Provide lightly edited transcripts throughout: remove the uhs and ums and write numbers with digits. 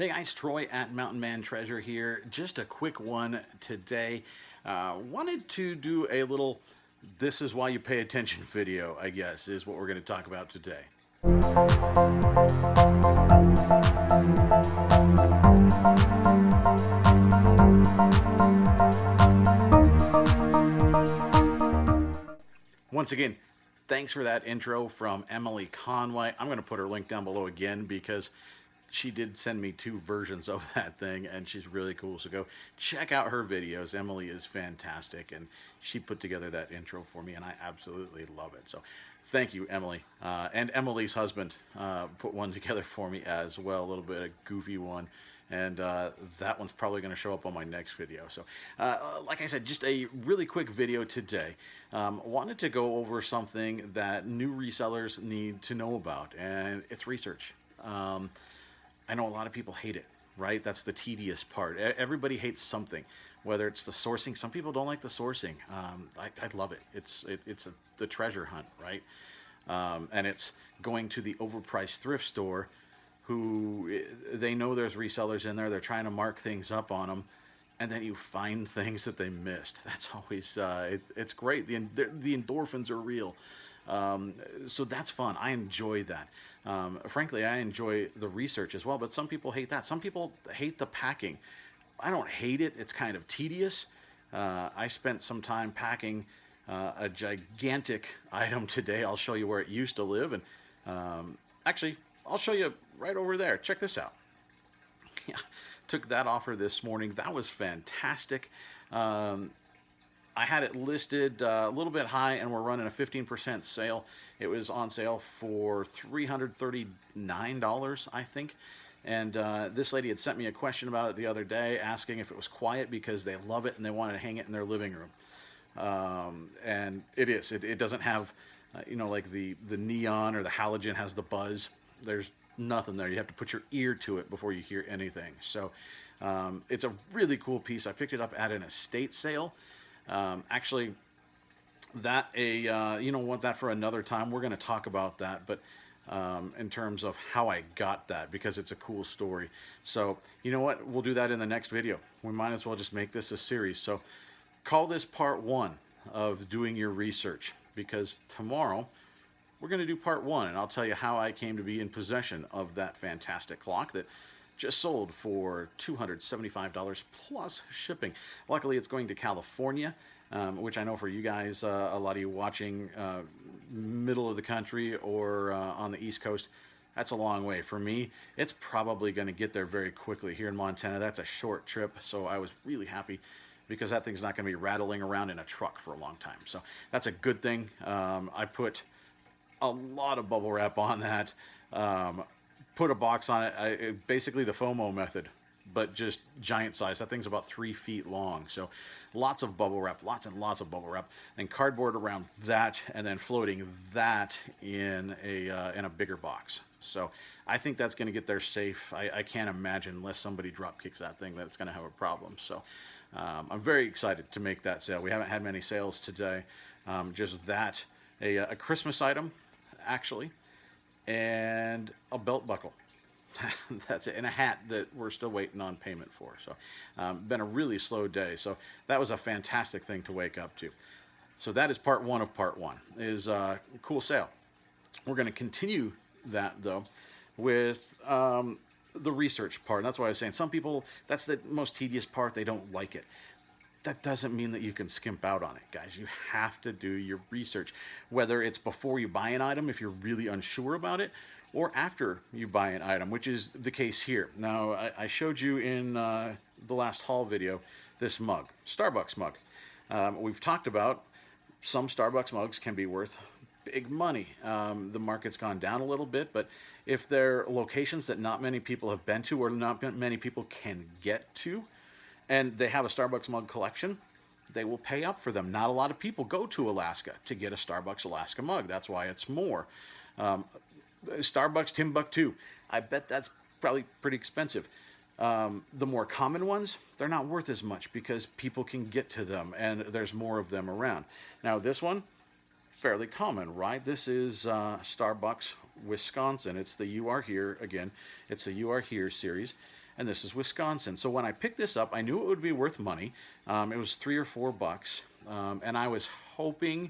Hey guys, Troy at Mountain Man Treasure here. Just a quick one today. Wanted to do a little "this is why you pay attention" video, I guess, is what we're going to talk about today. Once again, thanks for that intro from Emily Conway. I'm going to put her link down below again because she did send me two versions of that thing and she's really cool. So go check out her videos. Emily is fantastic and she put together that intro for me and I absolutely love it. So thank you, Emily. And Emily's husband put one together for me as well, a little bit of goofy one. And that one's probably going to show up on my next video. So like I said, just a really quick video today. Wanted to go over something that new resellers need to know about, and it's research. I know a lot of people hate it, right? That's the tedious part. Everybody hates something, whether it's the sourcing. Some people don't like the sourcing. I love it. It's the treasure hunt, right? And it's going to the overpriced thrift store who they know there's resellers in there. They're trying to mark things up on them. And then you find things that they missed. That's always, it's great. The endorphins are real. So that's fun. I enjoy that. Frankly, I enjoy the research as well, but some people hate that. Some people hate the packing. I don't hate it. It's kind of tedious. I spent some time packing a gigantic item today. I'll show you where it used to live. And actually, I'll show you right over there. Check this out. Yeah, took that offer this morning. That was fantastic. I had it listed a little bit high and we're running a 15% sale. It was on sale for $339, I think. And this lady had sent me a question about it the other day, asking if it was quiet because they love it and they wanted to hang it in their living room. And it is. It doesn't have, like the neon or the halogen has the buzz. There's nothing there. You have to put your ear to it before you hear anything. So it's a really cool piece. I picked it up at an estate sale. Actually, that want that for another time. We're going to talk about that, but in terms of how I got that, because it's a cool story. So you know what? We'll do that in the next video. We might as well just make this a series. So call this part one of doing your research, because tomorrow we're going to do part one, and I'll tell you how I came to be in possession of that fantastic clock that just sold for $275 plus shipping. Luckily, it's going to California, which I know for you guys, a lot of you watching middle of the country or on the East Coast, that's a long way. For me, it's probably going to get there very quickly. Here in Montana, that's a short trip, so I was really happy because that thing's not going to be rattling around in a truck for a long time. So that's a good thing. I put a lot of bubble wrap on that. Put a box on it, basically the FOMO method, but just giant size. That thing's about 3 feet long. So lots of bubble wrap, lots and lots of bubble wrap, and cardboard around that, and then floating that in a bigger box. So I think that's going to get there safe. I can't imagine, unless somebody drop kicks that thing, that it's going to have a problem. So I'm very excited to make that sale. We haven't had many sales today. Just that, a Christmas item, actually, and a belt buckle. That's it, and a hat that we're still waiting on payment for. So been a really slow day. So that was a fantastic thing to wake up to. So that is part one of part one, is a cool sale. We're going to continue that though with the research part. And that's why I was saying some people, that's the most tedious part. They don't like it. That doesn't mean that you can skimp out on it, guys. You have to do your research, whether it's before you buy an item, if you're really unsure about it, or after you buy an item, which is the case here. Now, I showed you in the last haul video this mug, Starbucks mug. We've talked about some Starbucks mugs can be worth big money. The market's gone down a little bit, but if they're locations that not many people have been to or not many people can get to, and they have a Starbucks mug collection, they will pay up for them. Not a lot of people go to Alaska to get a Starbucks Alaska mug. That's why it's more. Starbucks Timbuktu, I bet that's probably pretty expensive. The more common ones, they're not worth as much because people can get to them and there's more of them around. Now this one, fairly common, right? This is Starbucks Wisconsin. It's the You Are Here, again, it's the You Are Here series. and this is Wisconsin. So when I picked this up, I knew it would be worth money. It was $3 or $4, and I was hoping,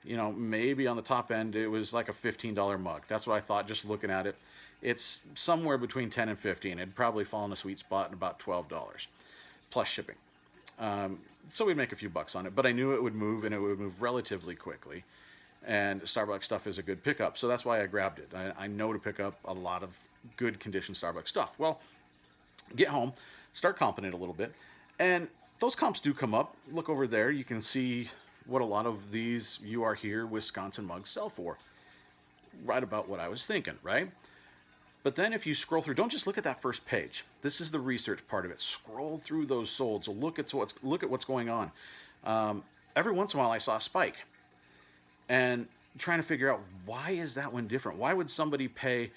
maybe on the top end it was like a $15 mug. That's what I thought just looking at it. It's somewhere between 10 and 15. It'd probably fall in a sweet spot at about $12 plus shipping. So we'd make a few bucks on it, but I knew it would move, and it would move relatively quickly. And Starbucks stuff is a good pickup, so that's why I grabbed it. I know to pick up a lot of good condition Starbucks stuff. Well, get home, start comping it a little bit, and those comps do come up. Look over there, you can see what a lot of these You Are Here Wisconsin mugs sell for. Right about what I was thinking, right? But then if you scroll through, don't just look at that first page. This is the research part of it. Scroll through those sold. So look at what's going on. Every once in a while I saw a spike, and trying to figure out, why is that one different? Why would somebody pay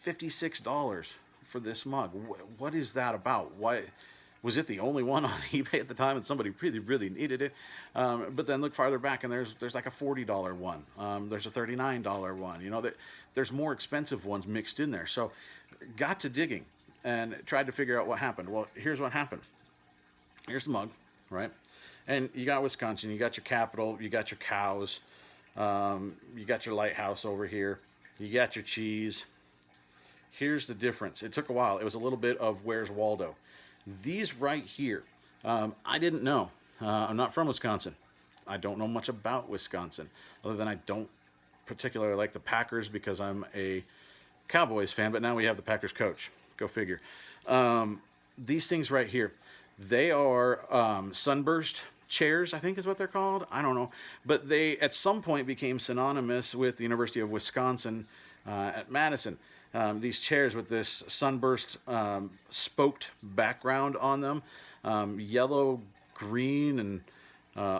$56 for this mug? What is that about? Why was it the only one on eBay at the time, and somebody really, really needed it? But then look farther back, and there's like a $40 one. There's a $39 one. There's more expensive ones mixed in there. So got to digging and tried to figure out what happened. Well, here's what happened. Here's the mug, right? And you got Wisconsin, you got your Capitol, you got your cows, you got your lighthouse over here, you got your cheese. Here's the difference. It took a while. It was a little bit of Where's Waldo. These right here, I didn't know. I'm not from Wisconsin. I don't know much about Wisconsin, other than I don't particularly like the Packers because I'm a Cowboys fan, but now we have the Packers coach. Go figure. These things right here, they are sunburst chairs, I think is what they're called. I don't know. But they, at some point, became synonymous with the University of Wisconsin at Madison. These chairs with this sunburst spoked background on them, yellow, green, and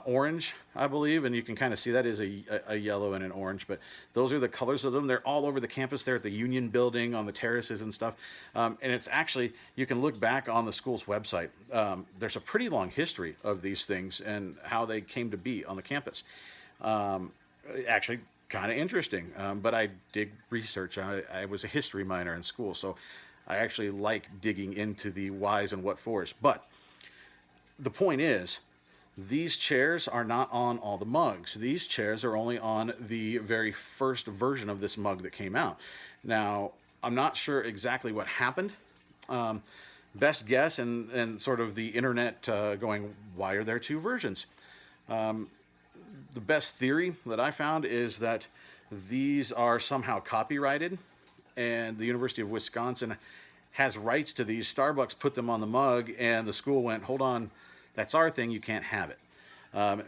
orange, I believe, and you can kind of see that is a yellow and an orange, but those are the colors of them. They're all over the campus there at the Union Building, on the terraces and stuff, and it's actually, you can look back on the school's website. There's a pretty long history of these things and how they came to be on the campus. Actually, kind of interesting, but I did research. I was a history minor in school, so I actually like digging into the whys and what fors. But the point is, these chairs are not on all the mugs. These chairs are only on the very first version of this mug that came out. Now, I'm not sure exactly what happened. Best guess, and sort of the internet going, why are there two versions? The best theory that I found is that these are somehow copyrighted, and the University of Wisconsin has rights to these. Starbucks put them on the mug, and the school went, hold on, that's our thing, you can't have it.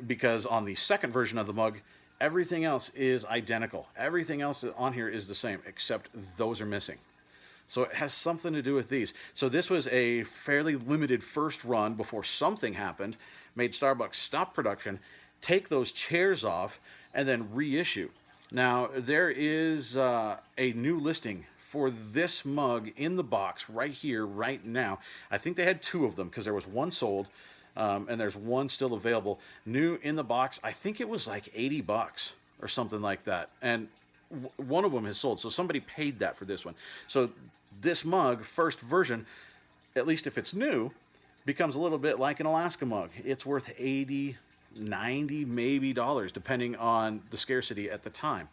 Because on the second version of the mug, everything else is identical. Everything else on here is the same, except those are missing. So it has something to do with these. So this was a fairly limited first run before something happened, made Starbucks stop production, take those chairs off, and then reissue. Now, there is a new listing for this mug in the box right here, right now. I think they had two of them because there was one sold, and there's one still available. New in the box, I think it was like $80 or something like that. And one of them has sold, so somebody paid that for this one. So this mug, first version, at least if it's new, becomes a little bit like an Alaska mug. It's worth $80, $90, maybe dollars, depending on the scarcity at the time.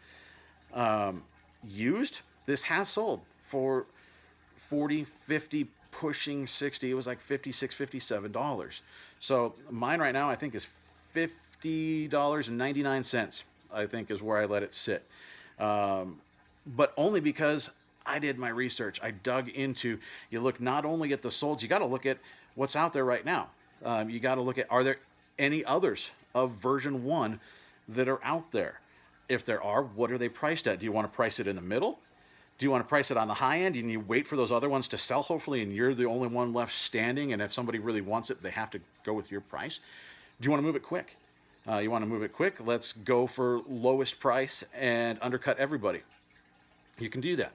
Used, this has sold for $40, $50, pushing $60. It was like $56, $57. So mine right now, I think, is $50.99, I think, is where I let it sit. But only because I did my research. I dug into, you look not only at the solds, you got to look at what's out there right now. You got to look at, are there any others of version 1 that are out there? If there are, what are they priced at? Do you want to price it in the middle? Do you want to price it on the high end and you wait for those other ones to sell, hopefully, and you're the only one left standing, and if somebody really wants it, they have to go with your price? Do you want to move it quick? You want to move it quick? Let's go for lowest price and undercut everybody. You can do that.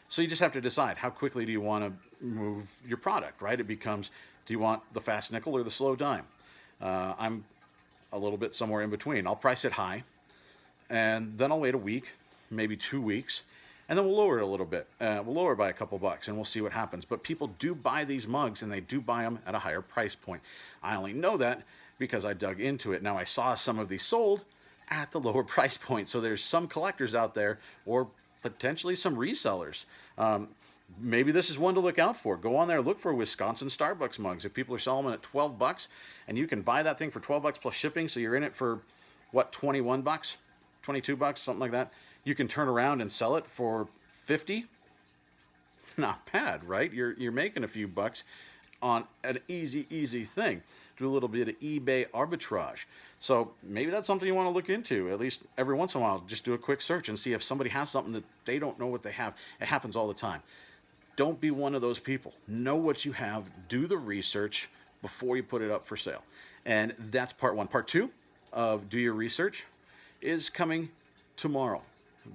So you just have to decide, how quickly do you want to move your product, right? It becomes, do you want the fast nickel or the slow dime? I'm a little bit somewhere in between. I'll price it high, and then I'll wait a week, maybe 2 weeks, and then we'll lower it a little bit. We'll lower it by a couple bucks, and we'll see what happens. But people do buy these mugs, and they do buy them at a higher price point. I only know that because I dug into it. Now, I saw some of these sold at the lower price point. So there's some collectors out there, or potentially some resellers. Maybe this is one to look out for. Go on there, look for Wisconsin Starbucks mugs. If people are selling them at 12 bucks, and you can buy that thing for 12 bucks plus shipping, so you're in it for, what, 21 bucks? 22 bucks, something like that. You can turn around and sell it for 50. Not bad, right? You're making a few bucks on an easy thing. Do a little bit of eBay arbitrage. So maybe that's something you want to look into. At least every once in a while, just do a quick search and see if somebody has something that they don't know what they have. It happens all the time. Don't be one of those people. Know what you have. Do the research before you put it up for sale. And that's part one. Part two of Do Your Research is coming tomorrow,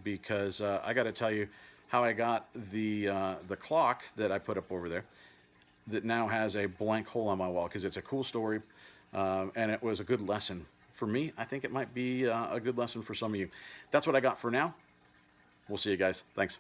because I got to tell you how I got the clock that I put up over there that now has a blank hole on my wall, because it's a cool story, and it was a good lesson for me. I think it might be a good lesson for some of you. That's what I got for now. We'll see you guys. Thanks.